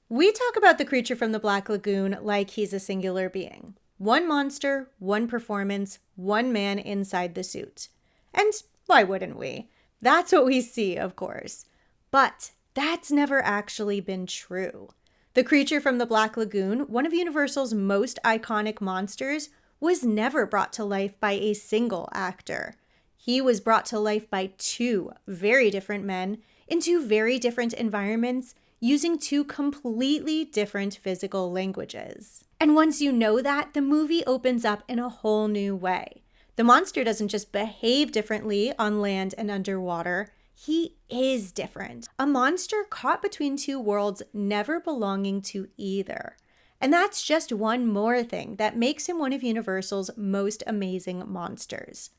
We talk about the creature from the Black Lagoon like he's a singular being. One monster, one performance, one man inside the suit. And why wouldn't we? That's what we see, of course. But that's never actually been true. The creature from the Black Lagoon, one of Universal's most iconic monsters, was never brought to life by a single actor. He was brought to life by two very different men in two very different environments using two completely different physical languages. And once you know that, the movie opens up in a whole new way. The monster doesn't just behave differently on land and underwater, he is different. A monster caught between two worlds, never belonging to either. And that's just one more thing that makes him one of Universal's most amazing monsters.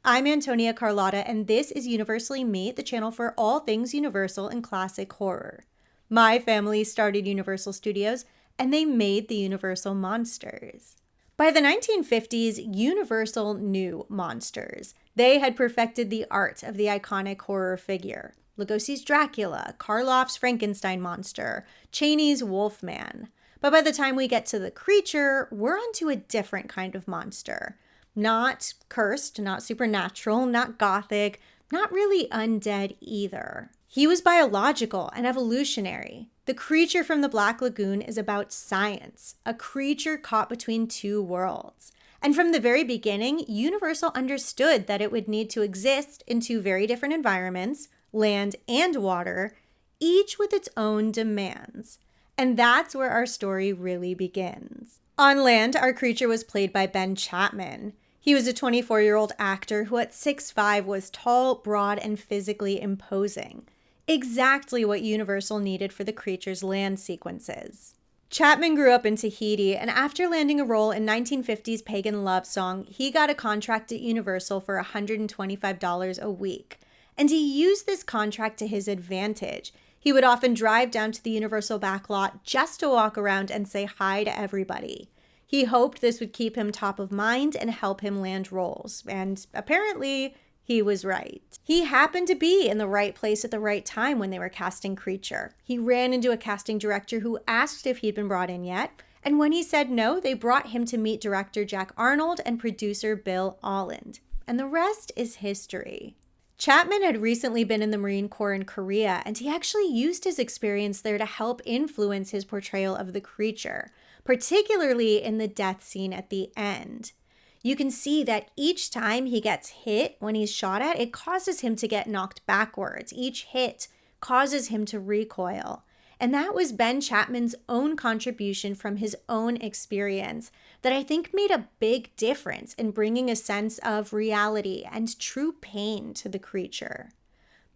I'm Antonia Carlotta, and this is Universally Me, the channel for all things Universal and classic horror. My family started Universal Studios, and they made the Universal monsters. By the 1950s, Universal knew monsters. They had perfected the art of the iconic horror figure. Lugosi's Dracula, Karloff's Frankenstein monster, Chaney's Wolfman. But by the time we get to the creature, we're onto a different kind of monster. Not cursed, not supernatural, not gothic, not really undead either. He was biological and evolutionary. The creature from the Black Lagoon is about science, a creature caught between two worlds. And from the very beginning, Universal understood that it would need to exist in two very different environments, land and water, each with its own demands. And that's where our story really begins. On land, our creature was played by Ben Chapman. He was a 24-year-old actor who at 6'5" was tall, broad, and physically imposing. Exactly what Universal needed for the creature's land sequences. Chapman grew up in Tahiti, and after landing a role in 1950s pagan love song, he got a contract at Universal for $125 a week. And he used this contract to his advantage. He would often drive down to the Universal backlot just to walk around and say hi to everybody. He hoped this would keep him top of mind and help him land roles, and apparently he was right. He happened to be in the right place at the right time when they were casting Creature. He ran into a casting director who asked if he'd been brought in yet, and when he said no, they brought him to meet director Jack Arnold and producer Bill Holland. And the rest is history. Chapman had recently been in the Marine Corps in Korea, and he actually used his experience there to help influence his portrayal of the creature, particularly in the death scene at the end. You can see that each time he gets hit when he's shot at, it causes him to get knocked backwards. Each hit causes him to recoil. And that was Ben Chapman's own contribution from his own experience that I think made a big difference in bringing a sense of reality and true pain to the creature.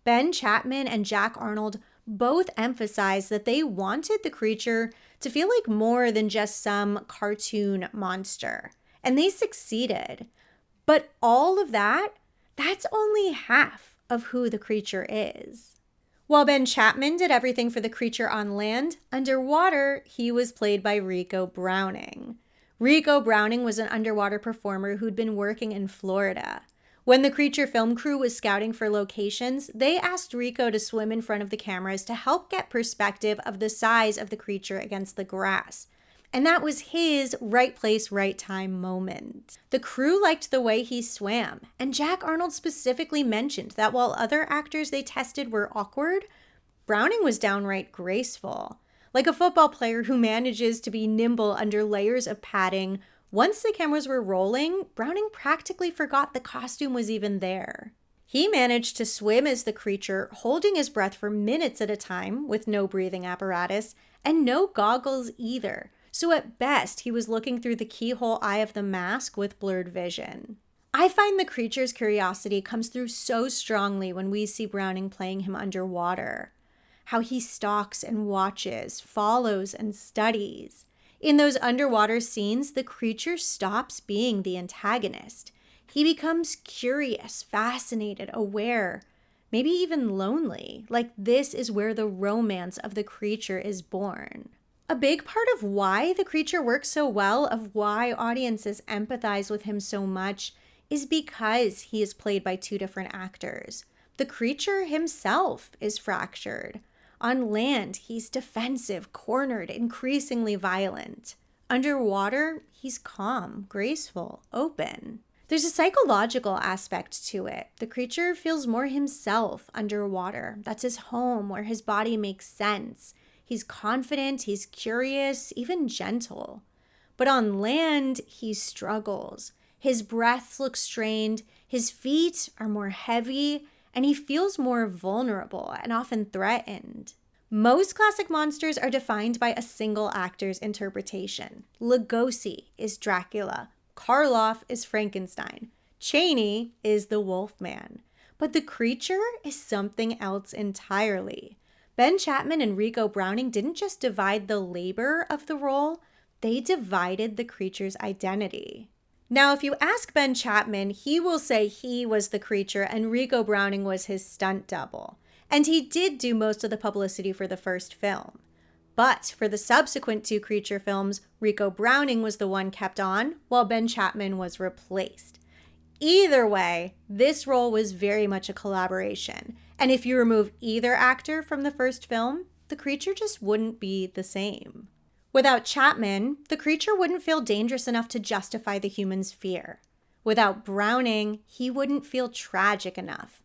Ben Chapman and Jack Arnold both emphasized that they wanted the creature to feel like more than just some cartoon monster. And they succeeded. But all of that's only half of who the creature is. While Ben Chapman did everything for the creature on land, underwater, he was played by Rico Browning. Rico Browning was an underwater performer who'd been working in Florida. When the creature film crew was scouting for locations, they asked Rico to swim in front of the cameras to help get perspective of the size of the creature against the grass. And that was his right place, right time moment. The crew liked the way he swam, and Jack Arnold specifically mentioned that while other actors they tested were awkward, Browning was downright graceful. Like a football player who manages to be nimble under layers of padding, once the cameras were rolling, Browning practically forgot the costume was even there. He managed to swim as the creature, holding his breath for minutes at a time with no breathing apparatus and no goggles either. So at best, he was looking through the keyhole eye of the mask with blurred vision. I find the creature's curiosity comes through so strongly when we see Browning playing him underwater. How he stalks and watches, follows and studies. In those underwater scenes, the creature stops being the antagonist. He becomes curious, fascinated, aware, maybe even lonely. Like this is where the romance of the creature is born. A big part of why the creature works so well, of why audiences empathize with him so much, is because he is played by two different actors. The creature himself is fractured. On land, he's defensive, cornered, increasingly violent. Underwater, he's calm, graceful, open. There's a psychological aspect to it. The creature feels more himself underwater. That's his home, where his body makes sense. He's confident, he's curious, even gentle. But on land, he struggles. His breath looks strained, his feet are more heavy, and he feels more vulnerable and often threatened. Most classic monsters are defined by a single actor's interpretation. Lugosi is Dracula. Karloff is Frankenstein. Chaney is the Wolfman. But the creature is something else entirely. Ben Chapman and Rico Browning didn't just divide the labor of the role, they divided the creature's identity. Now, if you ask Ben Chapman, he will say he was the creature and Rico Browning was his stunt double. And he did do most of the publicity for the first film. But for the subsequent 2 creature films, Rico Browning was the one kept on, while Ben Chapman was replaced. Either way, this role was very much a collaboration. And if you remove either actor from the first film, the creature just wouldn't be the same. Without Chapman, the creature wouldn't feel dangerous enough to justify the human's fear. Without Browning, he wouldn't feel tragic enough.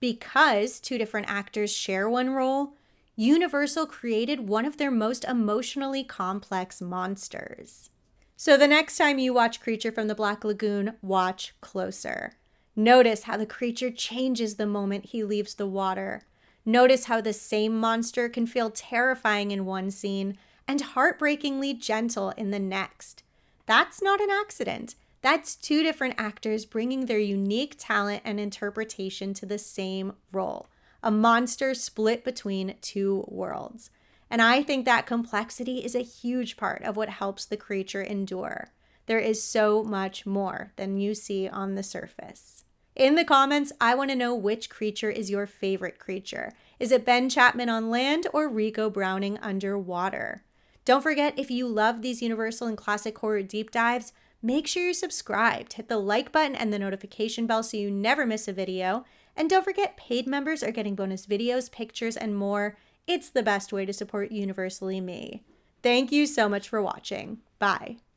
Because 2 different actors share one role, Universal created one of their most emotionally complex monsters. So the next time you watch Creature from the Black Lagoon, watch closer. Notice how the creature changes the moment he leaves the water. Notice how the same monster can feel terrifying in one scene and heartbreakingly gentle in the next. That's not an accident. That's 2 different actors bringing their unique talent and interpretation to the same role. A monster split between 2 worlds. And I think that complexity is a huge part of what helps the creature endure. There is so much more than you see on the surface. In the comments, I want to know which creature is your favorite creature. Is it Ben Chapman on land or Rico Browning underwater? Don't forget, if you love these Universal and classic horror deep dives, make sure you're subscribed. Hit the like button and the notification bell so you never miss a video. And don't forget, paid members are getting bonus videos, pictures, and more. It's the best way to support Universally Me. Thank you so much for watching. Bye.